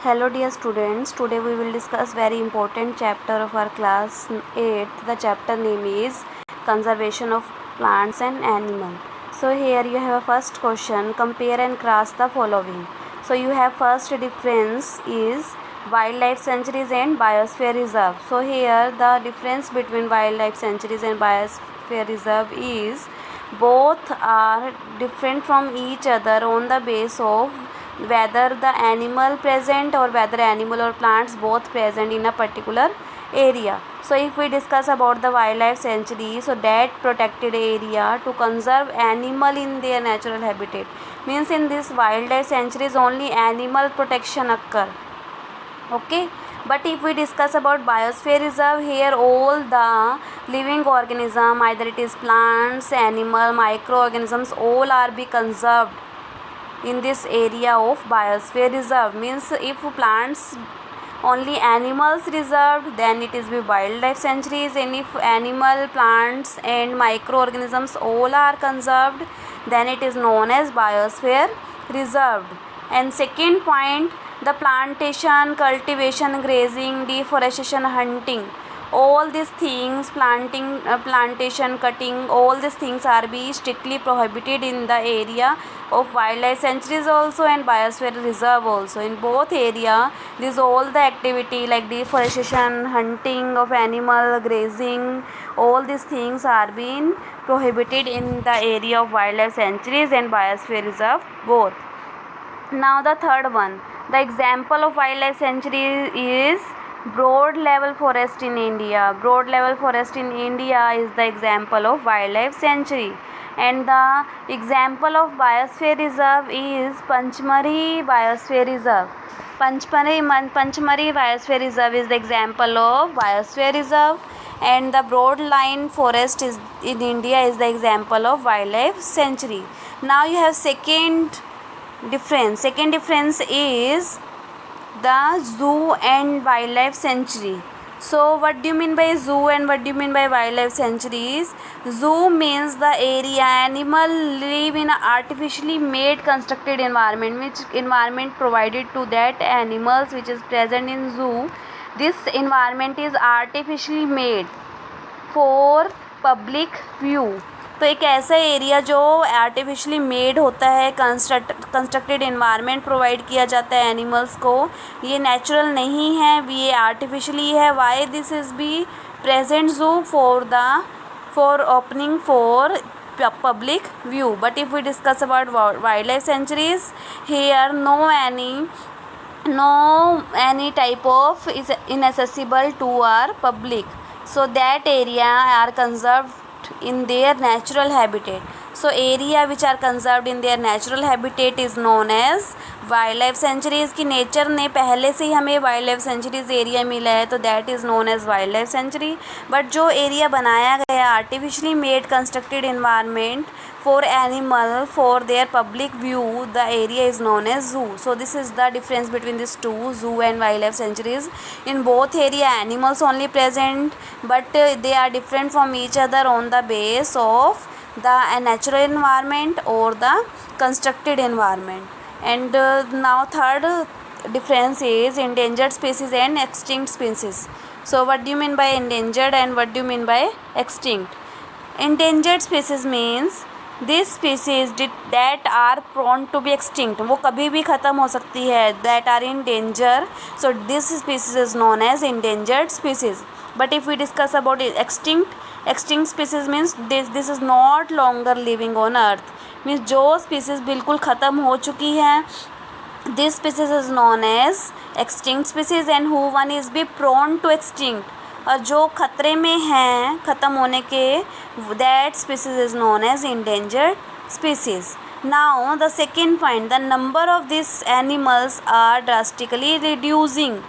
Hello dear students, today we will discuss very important chapter of our class 8th. The chapter name is Conservation of Plants and Animal. So here you have a first question, compare and cross the following. So you have first difference is wildlife sanctuaries and biosphere reserve. So here the difference between wildlife sanctuaries and biosphere reserve is both are different from each other on the base of whether the animal present or whether animal or plants both present in a particular area. So if we discuss about the wildlife sanctuary, so that protected area to conserve animal in their natural habitat, means in this wildlife sanctuaries only animal protection occur. Okay, but if we discuss about biosphere reserve, here all the living organism, either it is plants, animal, microorganisms, all are be conserved in this area of biosphere reserve. Means if plants only animals reserved, then it is be wildlife sanctuaries, and if animal, plants and microorganisms all are conserved, then it is known as biosphere reserved. And second point, the plantation, cultivation, grazing, deforestation, hunting, all these things, plantation, cutting, all these things are be strictly prohibited in the area of wildlife sanctuaries also and biosphere reserve also. In both area, this all the activity like deforestation, hunting of animal, grazing, all these things are being prohibited in the area of wildlife sanctuaries and biosphere reserve both. Now the third one, the example of wildlife sanctuary is broad level forest in India. Broad level forest in India is the example of wildlife sanctuary. And the example of biosphere reserve is Panchmari Biosphere Reserve. Panchmari Biosphere Reserve is the example of biosphere reserve, and the broad line forest is in India is the example of wildlife sanctuary. Now you have second difference is the zoo and wildlife sanctuary. So what do you mean by zoo and what do you mean by wildlife sanctuaries? Zoo means the area animal live in an artificially made constructed environment, which environment provided to that animals which is present in zoo. This environment is artificially made for public view. तो एक ऐसा area जो artificially made होता है, constructed environment provide किया जाता है animals को, ये नेचुरल नहीं है, ये आर्टिफिशियली है. Why this is be present zoo for opening for public view. But if we discuss about wildlife sanctuaries, here no any type of is inaccessible to our public, so that area are conserved in their natural habitat. So area which are conserved in their natural habitat is known as wild centuries. की nature ने पहले से ही हमें wild life centuries area मिला है, तो that is known as wild life sanctuary. But जो area बनाया गया artificially made constructed environment for animal for their public view, the area is known as zoo. So this is the difference between these two, zoo and wildlife sanctuaries. In both area animals only present, but they are different from each other on the base of the natural environment or the constructed environment. And now third difference is endangered species and extinct species. So what do you mean by endangered and what do you mean by extinct? Endangered species means this species that are prone to be extinct, वो कभी भी ख़त्म हो सकती है, that are in danger. So this species is known as endangered species. But if we discuss about extinct species means this is not longer living on earth. Means जो species बिल्कुल ख़त्म हो चुकी हैं, this species is known as extinct species. And who one is be prone to extinct, और जो खतरे में हैं ख़त्म होने के, that species is known as endangered species. Now the second point, the number of this animals are drastically reducing.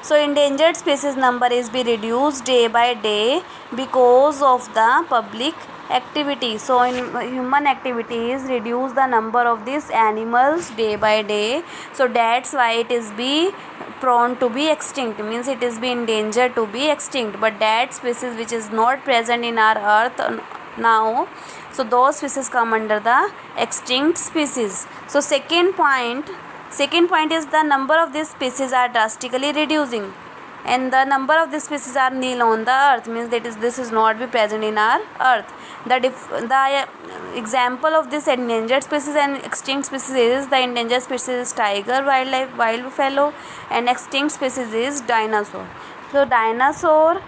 So endangered species number is be reduced day by day because of the public activity. So in human activities reduce the number of these animals day by day. So that's why it is be prone to be extinct, means it is be endangered to be extinct. But that species which is not present in our earth now, so those species come under the extinct species. So second point, Second point is the number of these species are drastically reducing, and the number of these species are nil on the earth, means that is this is not be present in our earth. The example of this endangered species and extinct species is, the endangered species is tiger, wild buffalo, and extinct species is dinosaur. So dinosaur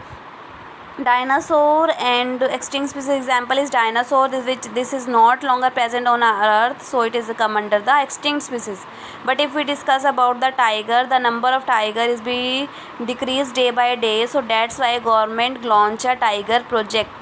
and extinct species example is dinosaur, which this is not longer present on our earth, so it is come under the extinct species. But if we discuss about the tiger, the number of tiger is be decreased day by day, so that's why government launch a tiger project.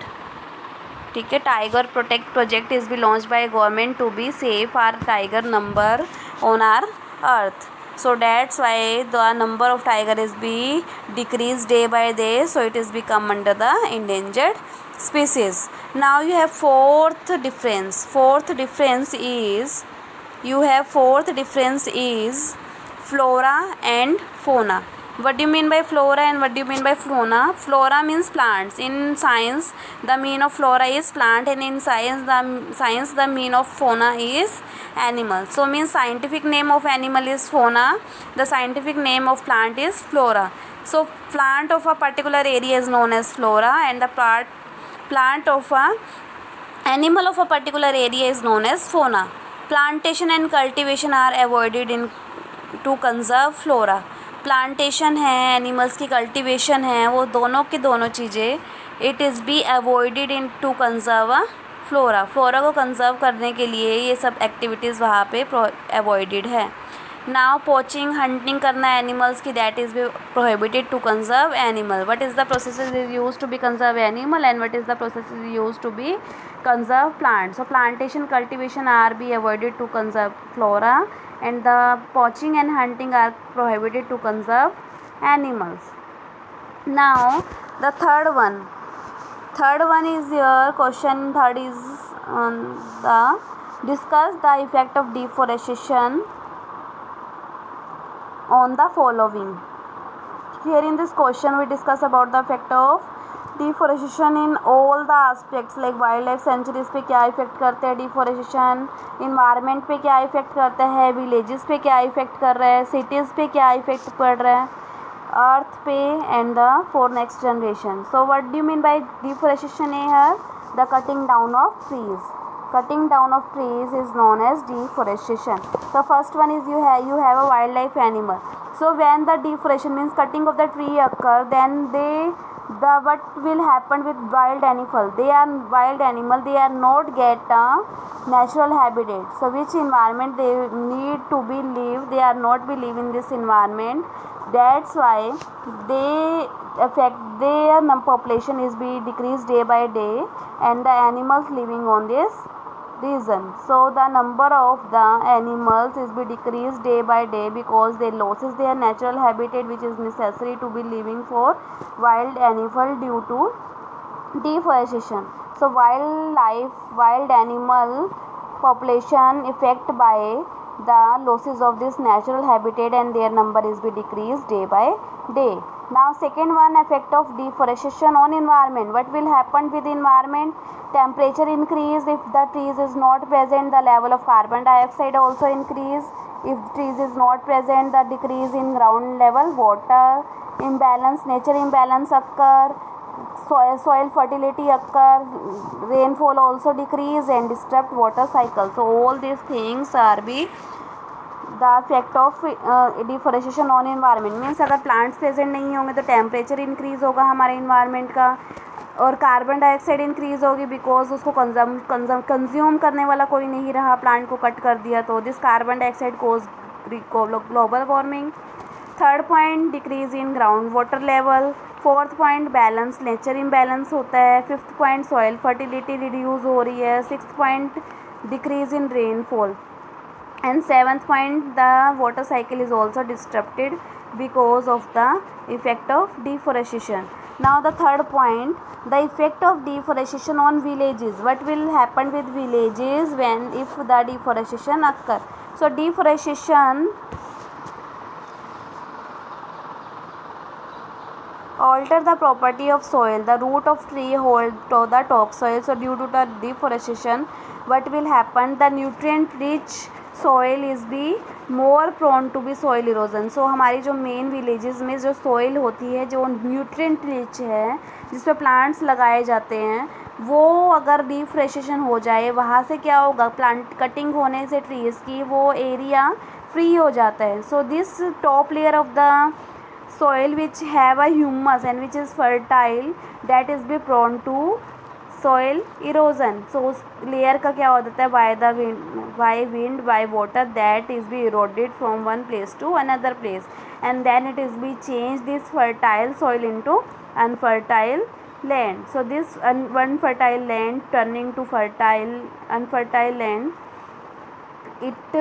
ठीक है, tiger protect project is be launch by government to be safe our tiger number on our earth. So that's why the number of tiger is be decreased day by day, so it is become under the endangered species. Now you have fourth difference is flora and fauna. What do you mean by flora and what do you mean by fauna? Flora means plants. In science the mean of flora is plant, and in science the mean of fauna is animal. So means scientific name of animal is fauna, the scientific name of plant is flora. So plant of a particular area is known as flora, and the plant of a animal of a particular area is known as fauna. Plantation and cultivation are avoided in to conserve flora. Plantation है, animals की cultivation है, वो दोनों की दोनों चीज़ें it is be avoided in to conserve flora. Flora को conserve करने के लिए ये सब एक्टिविटीज़ वहाँ पे अवॉइडेड है. नाउ पोचिंग, हंटिंग करना एनिमल्स की, that is be prohibited to conserve animal. What is the process is use to be conserve animal and what is the process is use to be conserve plant. So plantation, cultivation are be avoided to conserve flora, and the poaching and hunting are prohibited to conserve animals. Now the third one is your question. Third is the discuss the effect of deforestation on the following. Here in this question we discuss about the effect of deforestation in all the aspects, like wild life sanctuaries पे क्या effect करते हैं deforestation, environment पे क्या effect करता है, villages पे क्या इफेक्ट कर रहा है, सिटीज़ पे क्या इफेक्ट पड़ रहा है, अर्थ पे, and the for next generation. So what do you mean by deforestation here? The cutting down of trees. Cutting down of trees is known as deforestation. The first one is you have a wildlife animal. So when the deforestation means cutting of the tree occur, then what will happen with wild animal? They are not get a natural habitat. So which environment they need to be live, they are not be live in this environment. That's why their population is be decreased day by day, and the animals living on this reason. So the number of the animals is be decreased day by day because they loses their natural habitat which is necessary to be living for wild animal due to deforestation. So wild animal population affect by the losses of this natural habitat, and their number is be decreased day by day. Now second one, effect of deforestation on environment. What will happen with environment? Temperature increase. If the trees is not present, the level of carbon dioxide also increase. If trees is not present, the decrease in ground level, water imbalance, nature imbalance occur, soil fertility occur, rainfall also decrease and disrupt water cycle. So all these things are be the effect of deforestation on environment. Means अगर plants present नहीं होंगे तो temperature increase होगा हमारे environment का, और carbon dioxide increase होगी because उसको कंज्यूम करने वाला कोई नहीं रहा, प्लांट को कट कर दिया, तो this carbon dioxide cause global warming. Third point, decrease in ground water level. Fourth point, balance, nature imbalance होता है. Fifth point, soil fertility reduce हो रही है. Sixth point, decrease in rainfall. And seventh point, the water cycle is also disrupted because of the effect of deforestation. Now the third point, the effect of deforestation on villages. What will happen with villages when if the deforestation occur? So deforestation alter the property of soil. The root of tree hold to the topsoil. So due to the deforestation, what will happen? The nutrient rich soil is be more prone to be soil erosion. So हमारी जो main villages में जो soil होती है, जो nutrient rich है, जिस पे प्लांट्स लगाए जाते हैं, वो अगर डिफॉरेस्टेशन हो जाए, वहाँ से क्या होगा, प्लांट कटिंग होने से ट्रीज़ की वो एरिया फ्री हो जाता है। So this top layer of the soil which have a humus and which is fertile, that is be prone to soil erosion. So उस लेयर का क्या हो जाता है, by wind by water, that is be eroded from one place to another place, and then it is be changed this fertile soil into unfertile land. So this unfertile land turning to unfertile land, it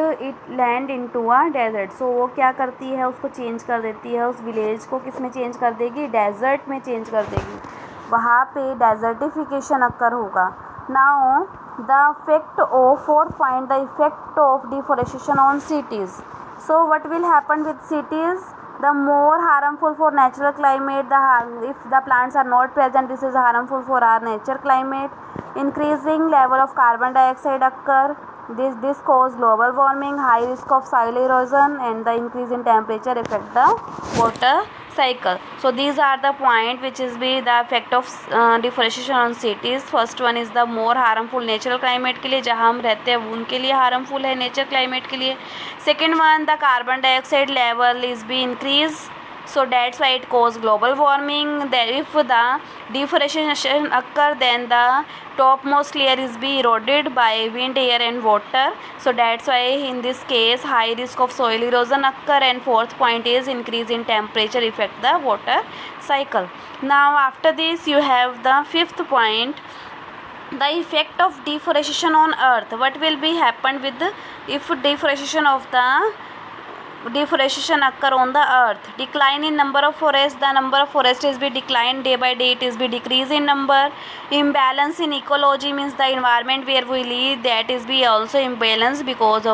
land into a desert. So वो क्या करती है, उसको change कर देती है, उस village को किस में चेंज कर देगी, डेजर्ट में चेंज कर देगी, वहाँ पे डेजर्टिफिकेशन अक्कर होगा। Now the effect of, fourth point, the effect of deforestation on cities. So what will happen with cities, the more harmful for natural climate, if the plants are not present, this is harmful for our nature climate. Increasing level of carbon dioxide occur, this cause global warming, high risk of soil erosion, and the increase in temperature affect the water cycle. So these are the point which is be the effect of deforestation on cities. First one is the more harmful natural climate के लिए, जहाँ हम रहते हैं उनके लिए harmful है nature climate के लिए. Second one, the carbon dioxide level is be increase, so that's why it cause global warming. That if the deforestation occur, then the topmost layer is be eroded by wind, air and water, so that's why in this case high risk of soil erosion occur. And fourth point is increase in temperature affect the water cycle. Now after this you have the fifth point, the effect of deforestation on earth. What will be happen with if deforestation occur on the earth? Decline in number of forests, the number of forests is be declined day by day, it is be decrease in number. Imbalance in ecology means the environment where we live, that is be also imbalanced because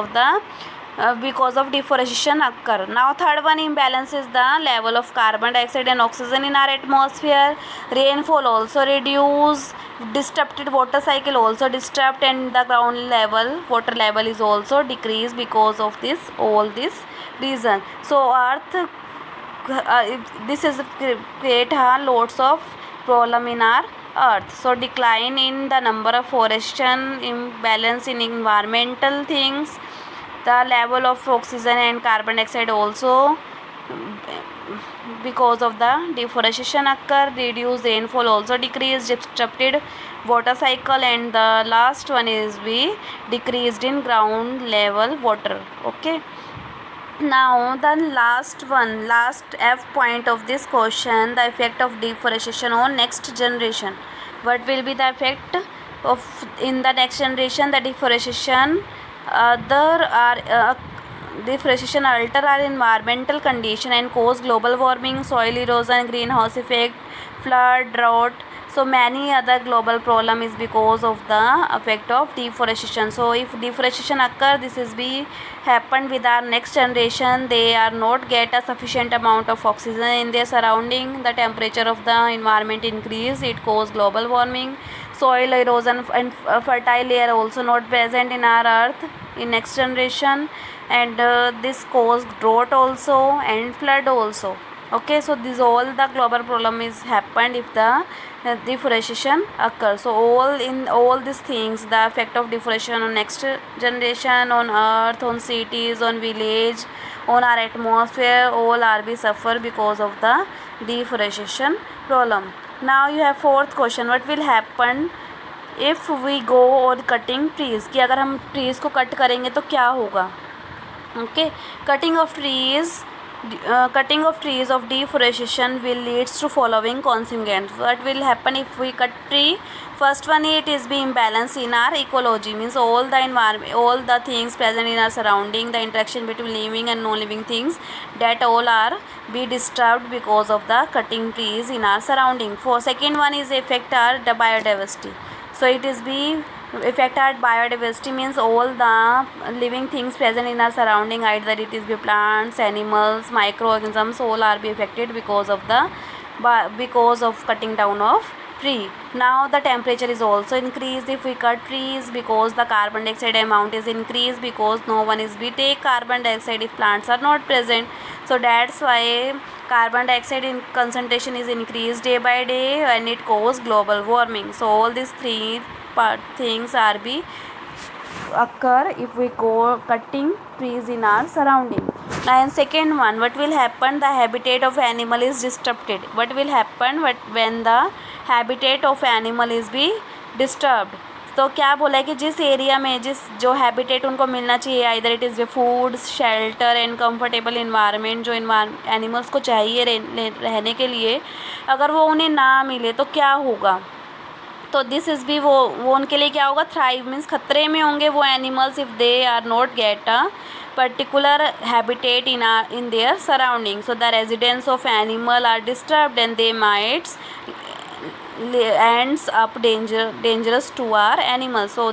of deforestation occur. Now third one, imbalance is the level of carbon dioxide and oxygen in our atmosphere. Rainfall also reduce, disrupted water cycle also disrupt, and the ground level, water level is also decreased because of all this reason. So earth, this is create lots of problem in our earth. So decline in the number of forestation, imbalance in environmental things, the level of oxygen and carbon dioxide also because of the deforestation occur, reduced rainfall also decreased, disrupted water cycle, and the last one is be decreased in ground level water. Okay, now the last F point of this question, the effect of deforestation on next generation. What will be the effect of in the next generation? The deforestation deforestation alter our environmental condition and cause global warming, soil erosion, greenhouse effect, flood, drought. So many other global problem is because of the effect of deforestation. So if deforestation occur, this is be happen with our next generation. They are not get a sufficient amount of oxygen in their surrounding. The temperature of the environment increase. It cause global warming. Soil erosion and fertile layer also not present in our earth in next generation, and this cause drought also and flood also. Okay, so this all the global problem is happened if the deforestation occurs. So all these things, the effect of deforestation on next generation, on earth, on cities, on village, on our atmosphere, all are be suffer because of the deforestation problem. Now you have fourth question, what will happen if we go on cutting trees, कि अगर हम trees को cut करेंगे तो क्या होगा. Okay, cutting of trees of deforestation will leads to following consequences. What will happen if we cut tree? First one, it is be imbalance in our ecology, means all the environment, all the things present in our surrounding, the interaction between living and non-living things, that all are be disturbed because of the cutting trees in our surrounding. For second one is affect our the biodiversity. So it is be affect our biodiversity means all the living things present in our surrounding, either it is be plants, animals, microorganisms, all are be affected because of cutting down of tree. Now the temperature is also increased if we cut trees, because the carbon dioxide amount is increased, because no one is we take carbon dioxide if plants are not present. So that's why carbon dioxide in concentration is increased day by day, and it causes global warming. So all these three things are be occur if we go cutting trees in our surrounding. Now in second one, what will happen? The habitat of animal is disrupted. What will happen when the habitat of animal is be disturbed? तो क्या बोला है कि जिस area में जिस जो habitat उनको मिलना चाहिए, either it is food, shelter and comfortable environment, जो एनिमल्स को चाहिए रहने के लिए, अगर वो उन्हें ना मिले तो क्या होगा? तो दिस इज़ भी वो उनके लिए क्या होगा? थ्राइव मीन्स खतरे में होंगे वो animals if they are not get a particular habitat in their surroundings. So the residence of animal are disturbed, and they might ends up dangerous to our animals. So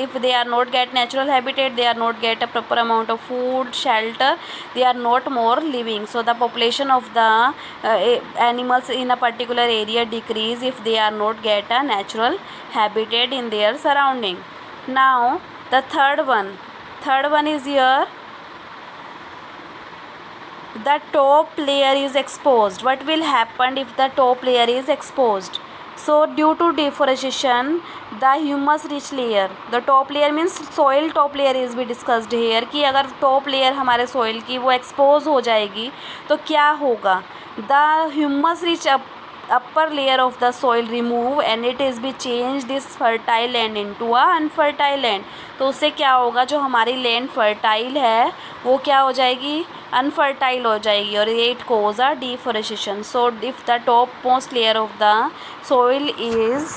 if they are not get natural habitat, they are not get a proper amount of food, shelter, they are not more living. So the population of the animals in a particular area decrease if they are not get a natural habitat in their surrounding. Now the third one is here, the top layer is exposed. What will happen if the top layer is exposed? So due to deforestation, the humus rich layer, the top layer means soil top layer is be discussed here, कि अगर top layer हमारे soil की वो expose हो जाएगी तो क्या होगा? The humus rich upper layer of the soil remove, and it is be change this fertile land into a unfertile land. तो उससे क्या होगा? जो हमारी लैंड फर्टाइल है वो क्या हो जाएगी? अनफर्टाइल हो जाएगी, और it cause a deforestation. So if the top most layer of the soil is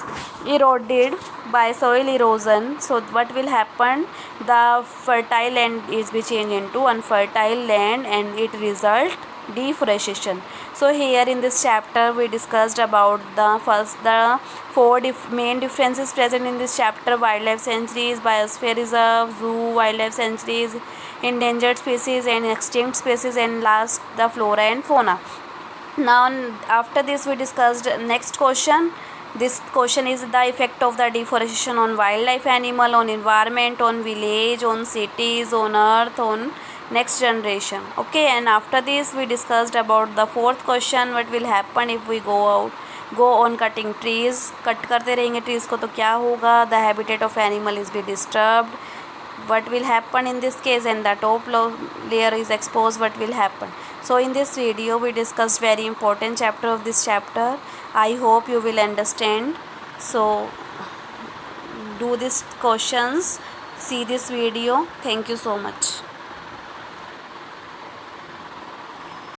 eroded by soil erosion, so what will happen? The fertile land is be changed into unfertile land, and it result deforestation. So here in this chapter we discussed about the four main differences present in this chapter: wildlife sanctuaries, biosphere reserve, zoo, wildlife sanctuaries, endangered species and extinct species, and last the flora and fauna. Now after this we discussed next question. This question is the effect of the deforestation on wildlife, animal, on environment, on village, on cities, on earth, on next generation. Okay, and after this we discussed about the fourth question, what will happen if we go on cutting trees. Cut करते रहेंगे trees को तो क्या होगा? The habitat of animal is be disturbed. What will happen in this case? And the top layer is exposed, what will happen? So in this video we discussed very important chapter of this chapter. I hope you will understand. So do these questions, see this video. Thank you so much.